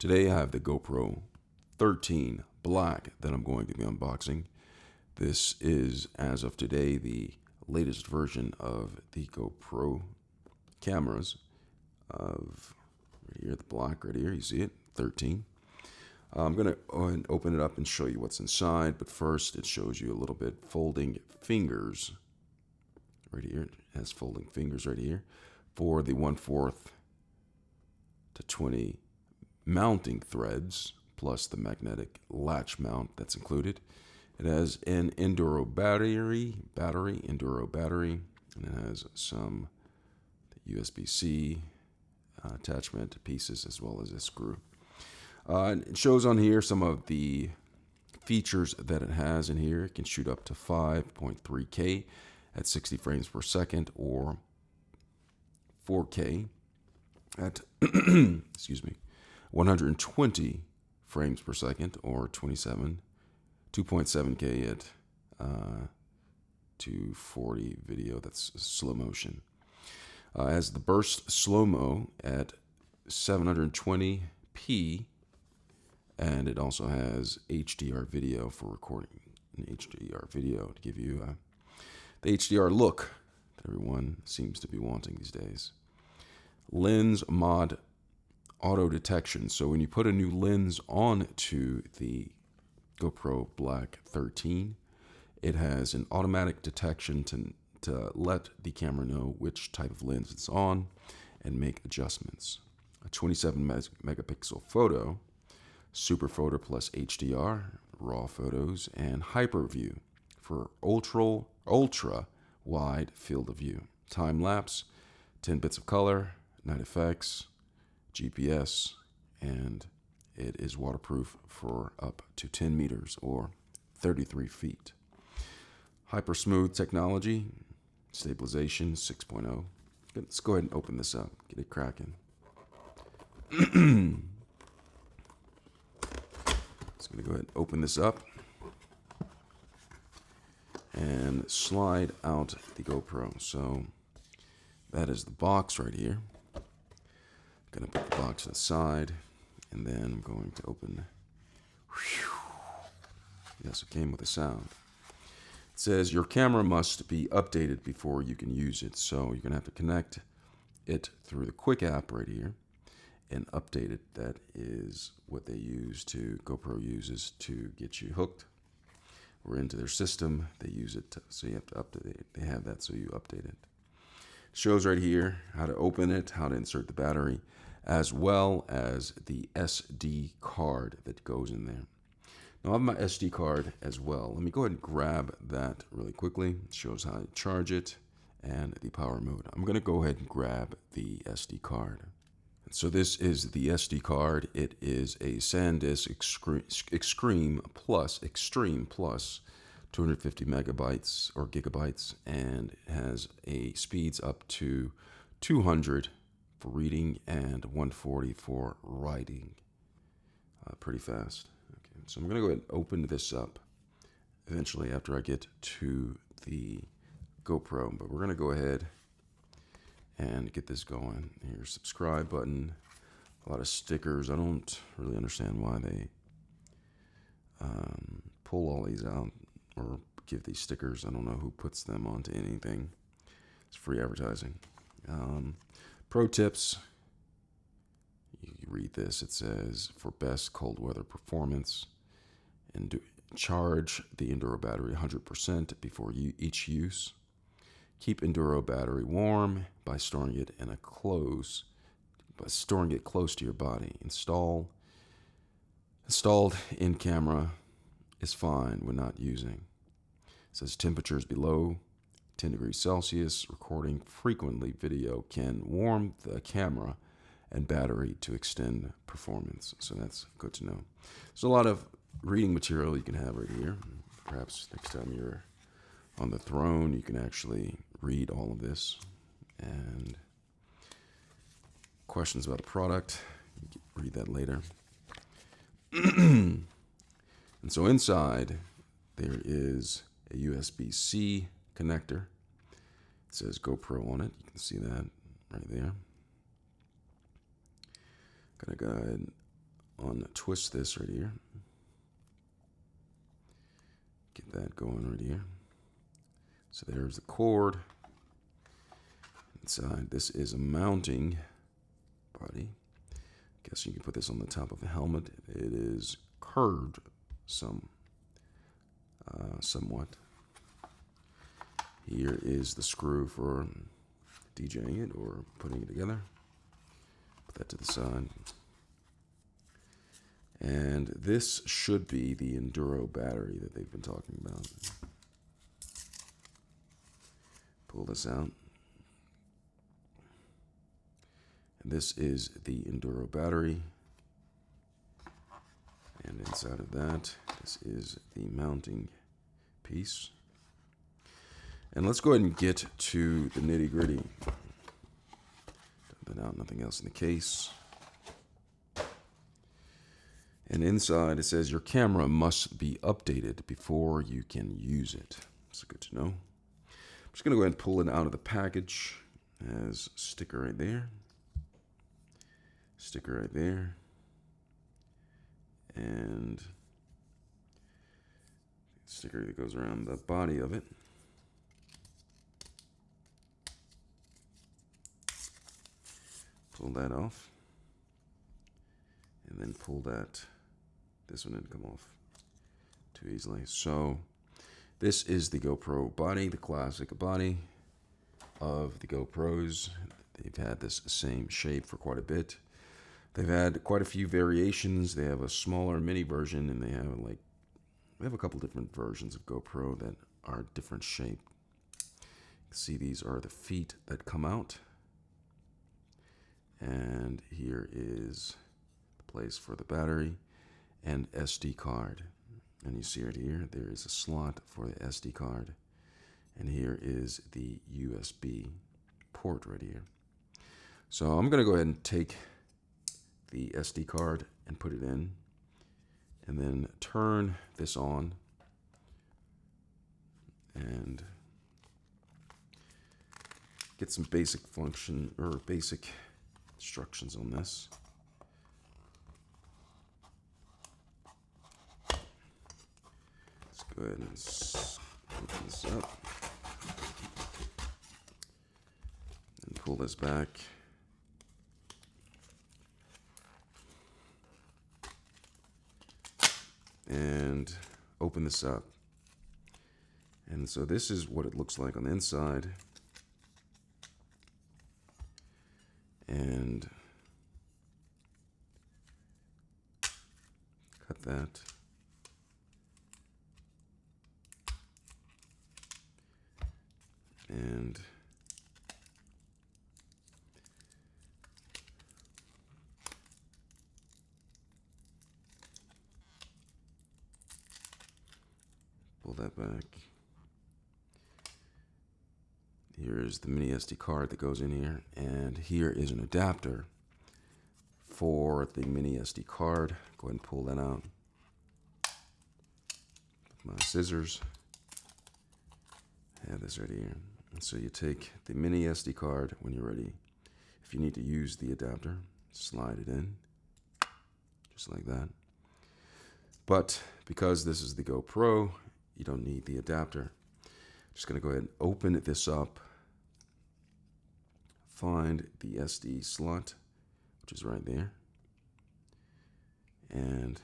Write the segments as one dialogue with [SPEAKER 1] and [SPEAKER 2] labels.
[SPEAKER 1] Today I have the GoPro 13 Black that I'm going to be unboxing. This is, as of today, the latest version of the GoPro cameras of right here, the black right here, you see it, 13. I'm going to go ahead and open it up and show you what's inside, but first it shows you a little bit folding fingers right here. It has folding fingers right here for the 1/4 to 20 mounting threads, plus the magnetic latch mount that's included. It has an Enduro battery, and it has some USB-C attachment pieces as well as a screw. And it shows on here some of the features that it has in here. It can shoot up to 5.3K at 60 frames per second or 4K at excuse me, 120 frames per second or 2.7K at 240 video. That's slow motion. Has the burst slow-mo at 720p, and it also has HDR video for recording. An HDR video to give you the HDR look that everyone seems to be wanting these days. Lens mod auto detection. So when you put a new lens onto the GoPro Black 13, it has an automatic detection to let the camera know which type of lens it's on and make adjustments. A 27 megapixel photo, super photo plus HDR, raw photos, and hyper view for ultra wide field of view. Time lapse, 10 bits of color, night effects, GPS, and it is waterproof for up to 10 meters or 33 feet. Hyper smooth technology, stabilization 6.0. Let's go ahead and open this up, get it cracking. Just gonna go ahead and open this up and slide out the GoPro. So that is the box right here. Gonna put the box aside, and then I'm going to open. Yes, it came with a sound. It says your camera must be updated before you can use it. So you're gonna have to connect it through the Quick app right here and update it. That is what they use GoPro uses to get you hooked or into their system. They use it so you have to update it. They have that so you update it. It shows right here how to open it, how to insert the battery, as well as the SD card that goes in there. Now I have my SD card as well. Let me go ahead and grab that really quickly. It shows how to charge it and the power mode. I'm going to go ahead and grab the SD card. So this is the SD card. It is a SanDisk Extreme Plus 250 megabytes or gigabytes, and it has a speeds up to 200 for reading and 140 for writing. Pretty fast. Okay, so I'm going to go ahead and open this up eventually after I get to the GoPro, but we're going to go ahead and get this going. Here's subscribe button, a lot of stickers. I don't really understand why they pull all these out or give these stickers. I don't know who puts them onto anything. It's free advertising. Pro tips. You read this. It says for best cold weather performance, and charge the Enduro battery 100% before each use. Keep Enduro battery warm by storing it close to your body. Installed in camera is fine when not using. It says temperatures below 10 degrees Celsius. Recording frequently video can warm the camera and battery to extend performance. So that's good to know. There's a lot of reading material you can have right here. Perhaps next time you're on the throne, you can actually read all of this. And questions about a product, you can read that later. And so inside there is a USB-C connector. It says GoPro on it. You can see that right there. Gonna go ahead and untwist this right here. Get that going right here. So there's the cord. Inside, this is a mounting body. Guess you can put this on the top of a helmet. It is curved somewhat. Here is the screw for DJing it or putting it together. Put that to the side. And this should be the Enduro battery that they've been talking about. Pull this out. And this is the Enduro battery. And inside of that, this is the mounting piece. And let's go ahead and get to the nitty-gritty. Dump that out, nothing else in the case. And inside it says your camera must be updated before you can use it. That's good to know. I'm just going to go ahead and pull it out of the package. It has a sticker right there. Sticker right there. And sticker that goes around the body of it. Pull that off. And then pull this one didn't come off too easily. So this is the GoPro body, the classic body of the GoPros. They've had this same shape for quite a bit. They've had quite a few variations. They have a smaller mini version, and they have a couple different versions of GoPro that are different shape. You can see these are the feet that come out. And here is the place for the battery and SD card. And you see right here, there is a slot for the SD card. And here is the USB port right here. So I'm going to go ahead and take the SD card and put it in. And then turn this on. And get some basic function or basic instructions on this. Let's go ahead and open this up and pull this back. And open this up. And so this is what it looks like on the inside. And cut that. And pull that back. Here is the mini SD card that goes in here, and here is an adapter for the mini SD card. Go ahead and pull that out with my scissors. I have this right here. And so you take the mini SD card when you're ready. If you need to use the adapter, slide it in, just like that. But because this is the GoPro, you don't need the adapter. Just going to go ahead and open this up. Find the SD slot, which is right there. And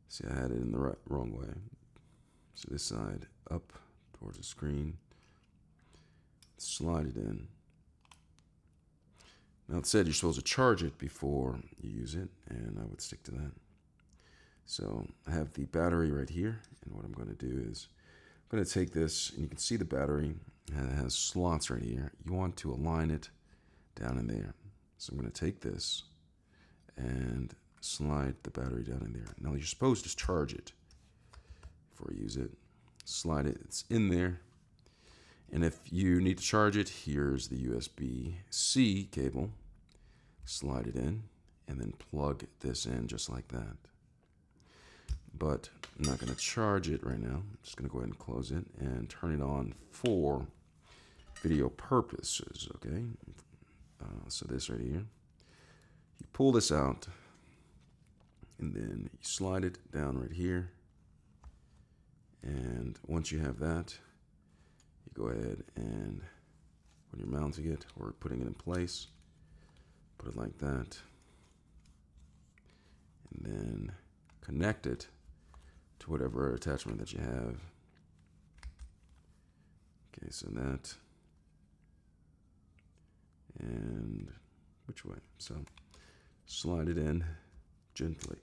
[SPEAKER 1] see, I had it in the wrong way. So this side up towards the screen. Slide it in. Now it said you're supposed to charge it before you use it, and I would stick to that. So I have the battery right here, and what I'm going to do is I'm going to take this, and you can see the battery has slots right here. You want to align it down in there. So I'm going to take this and slide the battery down in there. Now you're supposed to charge it before you use it. Slide it, it's in there. And if you need to charge it, here's the USB-C cable. Slide it in and then plug this in just like that. But I'm not going to charge it right now. I'm just going to go ahead and close it and turn it on for video purposes, okay? So this right here. You pull this out And then you slide it down right here. And once you have that, you go ahead and when you're mounting it or putting it in place, put it like that. And then connect it to whatever attachment that you have. Okay, so that. And which way? So slide it in gently.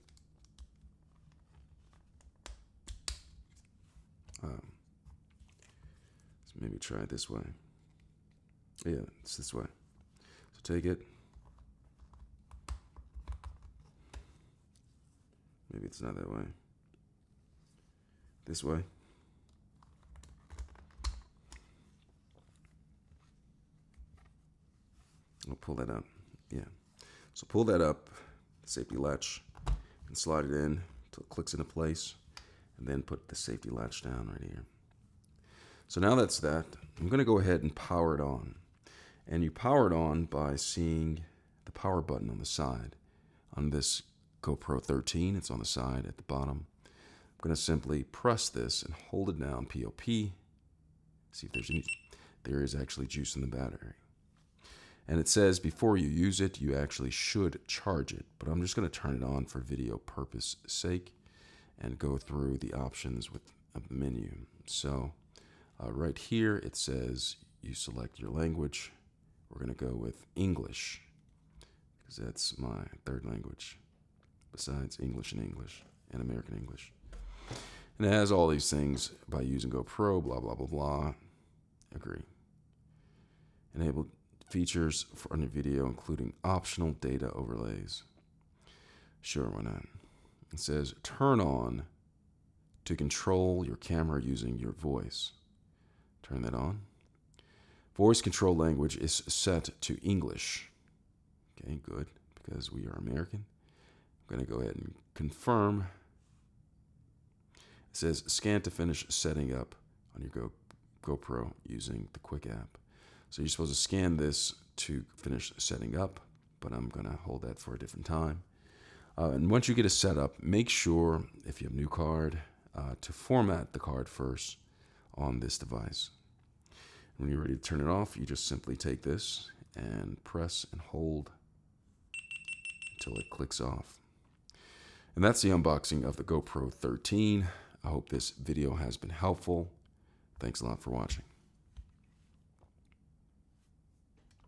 [SPEAKER 1] So maybe try it this way. Yeah, it's this way. So take it. Maybe it's not that way. This way. I'll pull that up. Yeah. So pull that up, safety latch, and slide it in until it clicks into place. And then put the safety latch down right here. So now that's that. I'm going to go ahead and power it on. And you power it on by seeing the power button on the side. On this GoPro 13, it's on the side at the bottom. I'm going to simply press this and hold it down, POP. See if there's any. There is actually juice in the battery. And it says before you use it, you actually should charge it. But I'm just going to turn it on for video purpose sake and go through the options with a menu. So right here, it says you select your language. We're going to go with English because that's my third language besides English and American English. And it has all these things by using GoPro, blah, blah, blah, blah. Agree. Enable features on your video, including optional data overlays. Sure, why not? It says turn on to control your camera using your voice. Turn that on. Voice control language is set to English. Okay, good, because we are American. I'm going to go ahead and confirm. It says scan to finish setting up on your GoPro using the Quick app. So you're supposed to scan this to finish setting up, but I'm going to hold that for a different time. And once you get it set up, make sure, if you have a new card, to format the card first on this device. When you're ready to turn it off, you just simply take this and press and hold until it clicks off. And that's the unboxing of the GoPro 13. I hope this video has been helpful. Thanks a lot for watching.